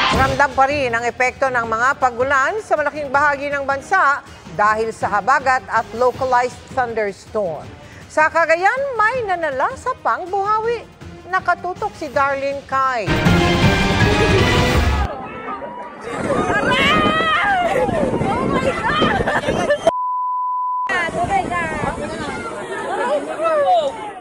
Ramdam pa rin ang epekto ng mga pagulan sa malaking bahagi ng bansa dahil sa habagat at localized thunderstorm. Sa Cagayan, may nanalasa pang buhawi. Nakatutok si Darlene Kai.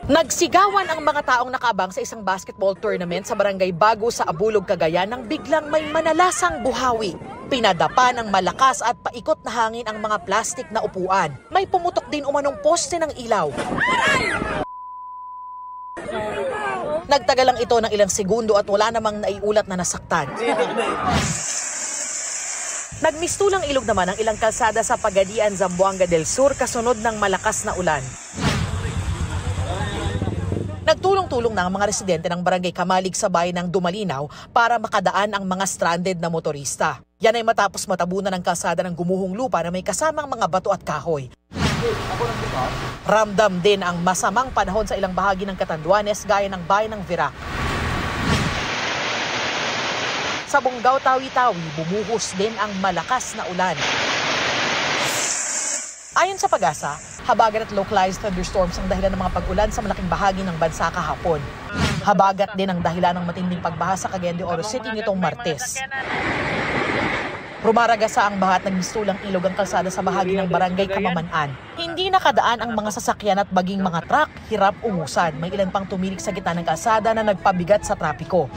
Nagsigawan ang mga taong nakaabang sa isang basketball tournament sa Barangay Bago sa Abulog, Cagayan nang biglang may manalasang buhawi. Pinadapa ng malakas at paikot na hangin ang mga plastik na upuan. May pumutok din umanong poste ng ilaw. Nagtagal lang ito ng ilang segundo at wala namang naiulat na nasaktan. Nagmistulang ilog naman ang ilang kalsada sa Pagadian, Zamboanga del Sur kasunod ng malakas na ulan. Nagtulong-tulong na ang mga residente ng Barangay Kamalig sa bayan ng Dumalinaw para makadaan ang mga stranded na motorista. Yan ay matapos matabunan ng kalsada ng gumuhong lupa na may kasamang mga bato at kahoy. Ramdam din ang masamang panahon sa ilang bahagi ng Catanduanes gaya ng bayan ng Virac. Sa Bungaw, Tawi-Tawi, bumuhos din ang malakas na ulan. Ayon sa Pag-asa, habagat at localized thunderstorms ang dahilan ng mga pag-ulan sa malaking bahagi ng bansa kahapon. Habagat din ang dahilan ng matinding pagbaha sa Cagayan de Oro City nitong Martes. Rumaragasa ang baha at nagmistulang ilog ang kalsada sa bahagi ng Barangay Kamaman-an. Hindi nakadaan ang mga sasakyan at baging mga truck, hirap umusan. May ilan pang tumirik sa gitna ng kalsada na nagpabigat sa trapiko.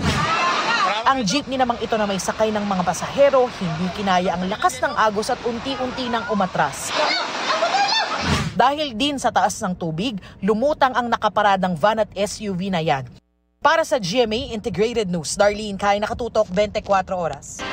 Ang jeepney namang ito na may sakay ng mga pasahero, hindi kinaya ang lakas ng agos at unti-unti nang umatras. Dahil din sa taas ng tubig, lumutang ang nakaparadang van at SUV na yan. Para sa GMA Integrated News, Darlene Kai, nakatutok 24 oras.